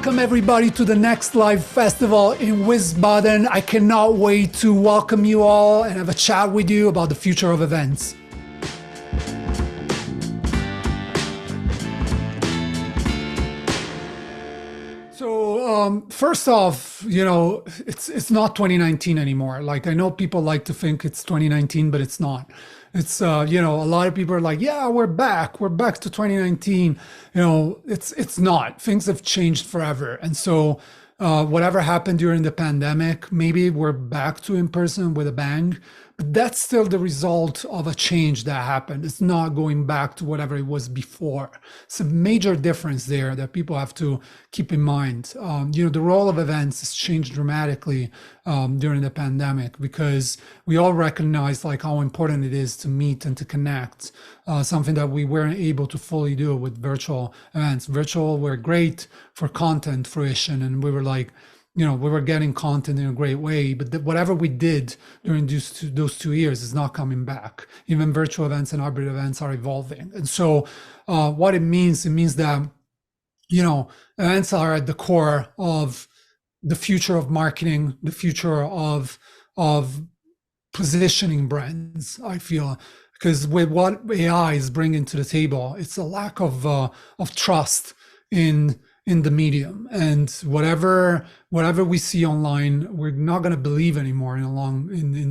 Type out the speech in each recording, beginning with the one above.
Welcome everybody to the Next Live Festival in Wiesbaden. I cannot wait to welcome you all and have a chat with you about the future of events. So first off, you know, it's not 2019 anymore. Like, I know people like to think it's 2019, but it's not. It's you know, a lot of people are like, yeah, we're back to 2019. You know, it's not. Things have changed forever. And so whatever happened during the pandemic, maybe we're back to in person with a bang, but that's still the result of a change that happened. It's not going back to whatever it was before. It's a major difference there that people have to keep in mind. You know, the role of events has changed dramatically during the pandemic, because we all recognize like how important it is to meet and to connect, something that we weren't able to fully do with virtual events. Virtual were great for content fruition, and we were like, you know, we were getting content in a great way, but whatever we did during those 2 years is not coming back. Even virtual events and hybrid events are evolving. And so what it means that, you know, events are at the core of the future of marketing, the future of positioning brands, I feel. Because with what AI is bringing to the table, it's a lack of trust in the medium, and whatever we see online, we're not going to believe anymore in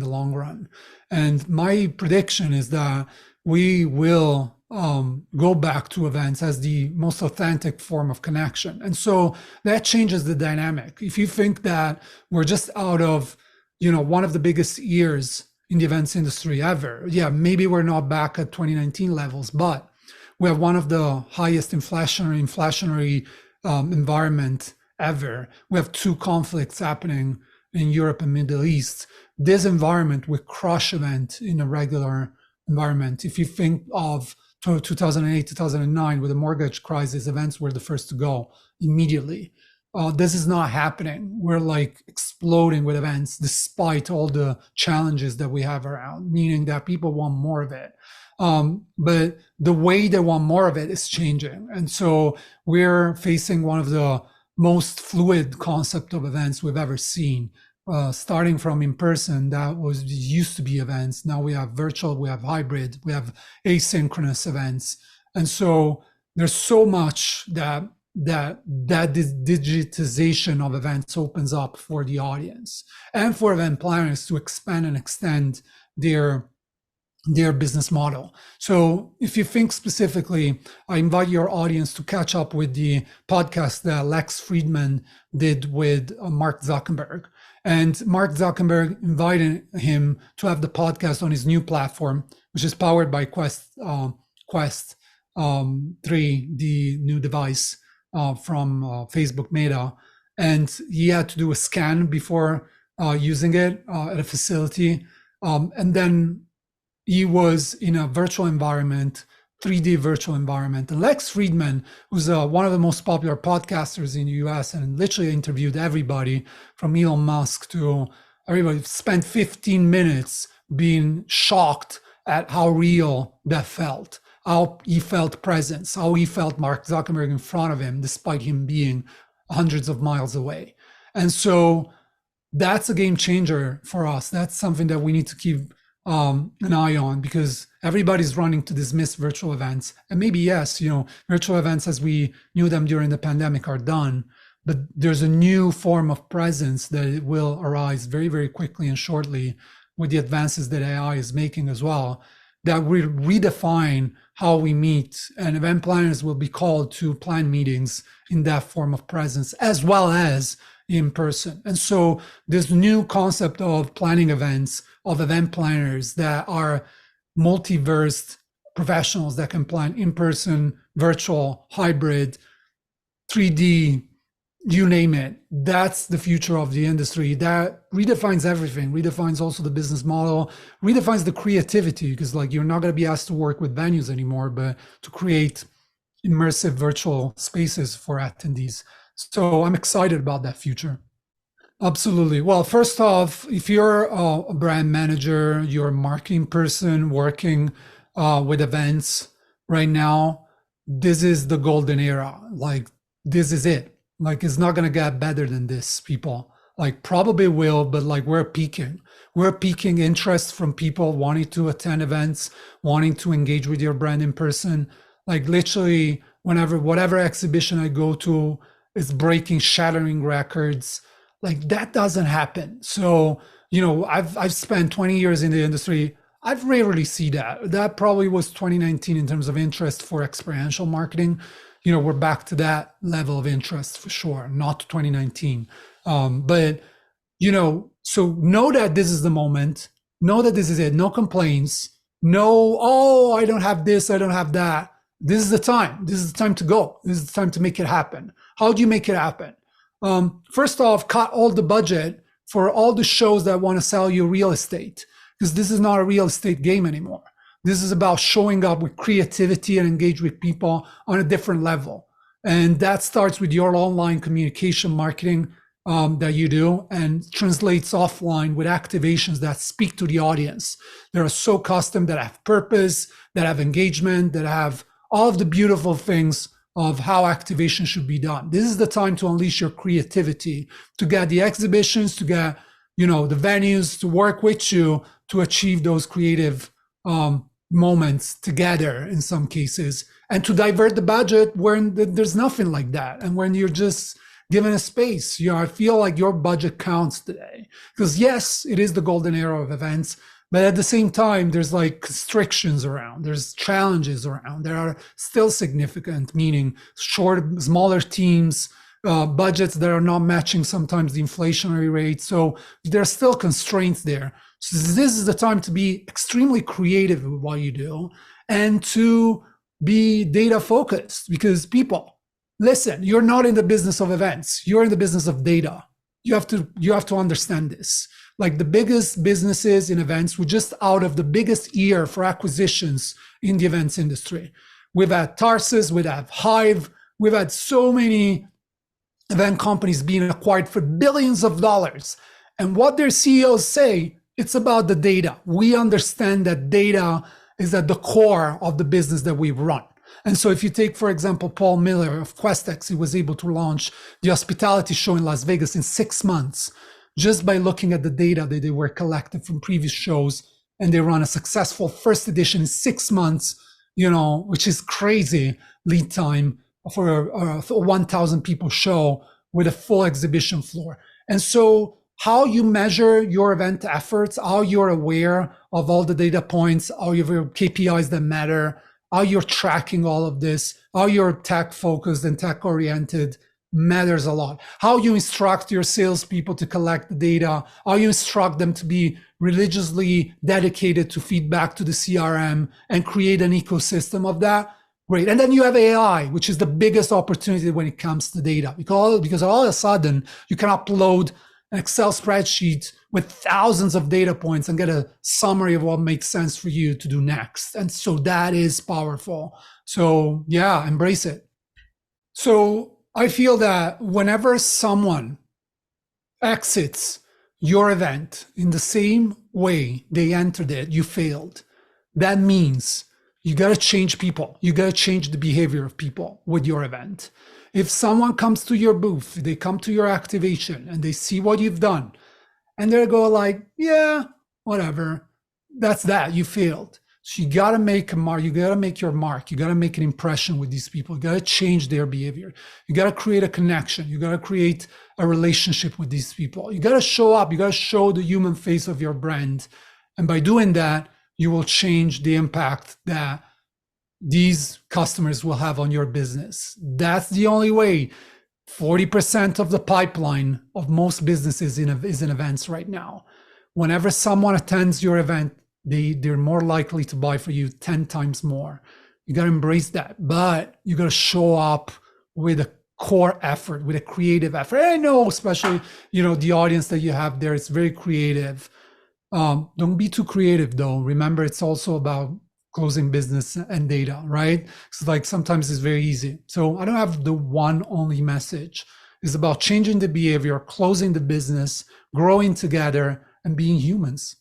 the long run. And my prediction is that we will go back to events as the most authentic form of connection. And so that changes the dynamic. If you think that we're just out of, you know, one of the biggest years in the events industry ever, yeah, maybe we're not back at 2019 levels, but we have one of the highest inflationary environment ever. We have 2 conflicts happening in Europe and Middle East. This environment will crush event in a regular environment. If you think of 2008, 2009, with the mortgage crisis, events were the first to go immediately. This is not happening. We're like exploding with events despite all the challenges that we have around, meaning that people want more of it. But the way they want more of it is changing. And so we're facing one of the most fluid concept of events we've ever seen, starting from in person, that used to be events. Now we have virtual, we have hybrid, we have asynchronous events. And so there's so much that digitization of events opens up for the audience and for event planners to expand and extend their business model. So if you think specifically, I invite your audience to catch up with the podcast that Lex Friedman did with Mark Zuckerberg. And Mark Zuckerberg invited him to have the podcast on his new platform, which is powered by Quest 3, the new device from Facebook Meta. And he had to do a scan before using it at a facility. And then he was in a virtual environment, 3D virtual environment. And Lex Friedman, who's one of the most popular podcasters in the US and literally interviewed everybody from Elon Musk to everybody, spent 15 minutes being shocked at how real that felt, how he felt presence, how he felt Mark Zuckerberg in front of him, despite him being hundreds of miles away. And so that's a game changer for us. That's something that we need to keep an eye on, because everybody's running to dismiss virtual events. And maybe, yes, you know, virtual events as we knew them during the pandemic are done, but there's a new form of presence that will arise very, very quickly and shortly with the advances that AI is making as well, that will redefine how we meet, and event planners will be called to plan meetings in that form of presence as well as in person. And so this new concept of planning events, of event planners that are multiverse professionals that can plan in person, virtual, hybrid, 3D, you name it. That's the future of the industry. That redefines everything, redefines also the business model, redefines the creativity, because like you're not going to be asked to work with venues anymore, but to create immersive virtual spaces for attendees. So I'm excited about that future. Absolutely. Well, first off, if you're a brand manager, you're a marketing person working with events right now, this is the golden era. Like, this is it. Like it's not gonna get better than this, people. Like probably will, but like we're peaking. We're peaking interest from people wanting to attend events, wanting to engage with your brand in person. Like literally, whenever whatever exhibition I go to is breaking, shattering records. Like that doesn't happen. So, I've spent 20 years in the industry. I've rarely see that. That probably was 2019 in terms of interest for experiential marketing. We're back to that level of interest for sure, not 2019. But so know that this is the moment. Know that this is it. No complaints. No, oh, I don't have this, I don't have that. This is the time. This is the time to go. This is the time to make it happen. How do you make it happen? First off, cut all the budget for all the shows that want to sell you real estate, because this is not a real estate game anymore. This is about showing up with creativity and engage with people on a different level. And that starts with your online communication marketing that you do, and translates offline with activations that speak to the audience. They are so custom, that have purpose, that have engagement, that have all of the beautiful things of how activation should be done. This is the time to unleash your creativity, to get the exhibitions, to get the venues to work with you to achieve those creative moments together in some cases, and to divert the budget when there's nothing like that, and when you're just given a space. I feel like your budget counts today, because yes, it is the golden era of events, but at the same time, there's like constrictions around, there's challenges around. There are still significant, meaning smaller teams, budgets that are not matching sometimes the inflationary rate. So there are still constraints there. So this is the time to be extremely creative with what you do, and to be data focused, because people, listen, you're not in the business of events. You're in the business of data. You have to understand this. Like the biggest businesses in events, we're just out of the biggest year for acquisitions in the events industry. We've had Tarsus, we've had Hive, we've had so many event companies being acquired for billions of dollars. And what their CEOs say, it's about the data. We understand that data is at the core of the business that we run. And so if you take, for example, Paul Miller of QuestX, he was able to launch the hospitality show in Las Vegas in 6 months, just by looking at the data that they were collected from previous shows. And they run a successful first edition in 6 months, which is crazy lead time for a 1,000 people show with a full exhibition floor. And so how you measure your event efforts, how you're aware of all the data points, all your KPIs that matter, how you're tracking all of this, how you're tech focused and tech oriented matters a lot. How you instruct your salespeople to collect the data, how you instruct them to be religiously dedicated to feedback to the CRM and create an ecosystem of that. Great. And then you have AI, which is the biggest opportunity when it comes to data, because all of a sudden you can upload an Excel spreadsheet with thousands of data points and get a summary of what makes sense for you to do next. And so that is powerful. So yeah, embrace it. So I feel that whenever someone exits your event in the same way they entered it, you failed. That means you got to change people. You got to change the behavior of people with your event. If someone comes to your booth, they come to your activation and they see what you've done, and they go like, yeah, whatever, that's that, you failed. So you got to make a mark. You got to make your mark. You got to make an impression with these people. You got to change their behavior. You got to create a connection. You got to create a relationship with these people. You got to show up. You got to show the human face of your brand. And by doing that, you will change the impact that these customers will have on your business. That's the only way. 40% of the pipeline of most businesses is in events right now. Whenever someone attends your event, they're more likely to buy for you 10 times more. You got to embrace that, but you got to show up with a core effort, with a creative effort. I know, especially, the audience that you have there, it's very creative. Don't be too creative though. Remember, it's also about closing business and data, right? It's like sometimes it's very easy. So I don't have the one only message. It's about changing the behavior, closing the business, growing together, and being humans.